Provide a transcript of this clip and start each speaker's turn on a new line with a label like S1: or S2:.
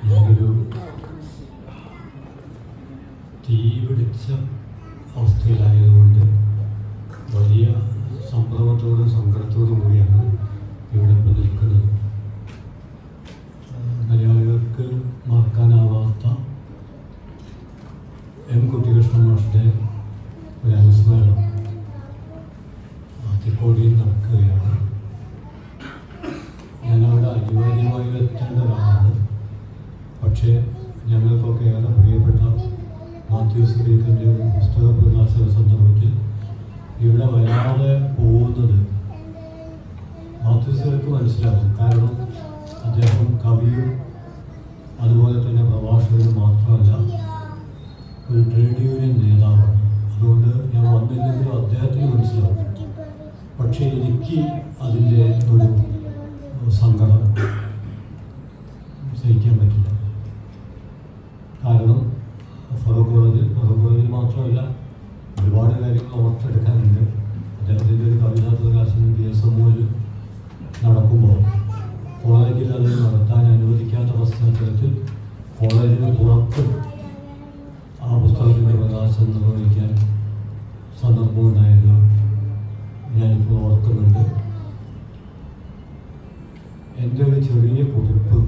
S1: ഞാനൊരു തീ പിടിച്ച അവസ്ഥയിലായതുകൊണ്ട് വലിയ സംഭ്രമത്തോടും സങ്കടത്തോടും കൂടിയാണ് ഇവിടെ ഇപ്പോൾ നിൽക്കുന്നത്. മലയാളികൾക്ക് മറക്കാനാവാത്ത എം കുട്ടികൃഷ്ണൻ മാഷിൻ്റെ ഒരു അനുസ്മരണം ആദ്യക്കോടിയിൽ നടക്കുകയാണ്. ഞാനവിടെ അനിവാര്യമായി എത്തേണ്ട ഒരാളാണ്. പക്ഷേ ഞങ്ങൾക്കൊക്കെ ഏറെ പ്രിയപ്പെട്ട മാത്യൂസ് ഗ്രീക്കിൻ്റെ ഒരു പുസ്തക പ്രകാശന സന്ദർഭത്തിൽ ഇവിടെ വരാതെ പോകുന്നത് മാത്യൂസ് ഗ്രീക്ക് മനസ്സിലാകും. കാരണം അദ്ദേഹം കവിയും അതുപോലെ തന്നെ പ്രഭാഷകനും മാത്രമല്ല, ഒരു ട്രേഡ് യൂണിയൻ നേതാവാണ്. അതുകൊണ്ട് ഞാൻ വന്നില്ലെങ്കിലും അദ്ദേഹത്തിന് മനസ്സിലാവും. പക്ഷേ എനിക്ക് അതിൻ്റെ ഒരു സങ്കടം സഹിക്കാൻ പറ്റില്ല. കാരണം ഫറൂഖ് കോളേജിൽ മാത്രമല്ല, ഒരുപാട് കാര്യങ്ങൾ ഓർത്തെടുക്കാനുണ്ട്. അദ്ദേഹത്തിൻ്റെ ഒരു കവിതാ പ്രകാശനം PSMOയിൽ നടക്കുമ്പോൾ കോളേജിൽ അത് നടത്താൻ അനുവദിക്കാത്ത പശ്ചാത്തലത്തിൽ കോളേജിന് പുറത്ത് ആ പുസ്തകത്തിൻ്റെ പ്രകാശനം നിർവഹിക്കാൻ സന്ദർഭമുണ്ടായത് ഞാനിപ്പോൾ ഓർക്കുന്നുണ്ട്. എൻ്റെ ഒരു ചെറിയ കുറിപ്പ്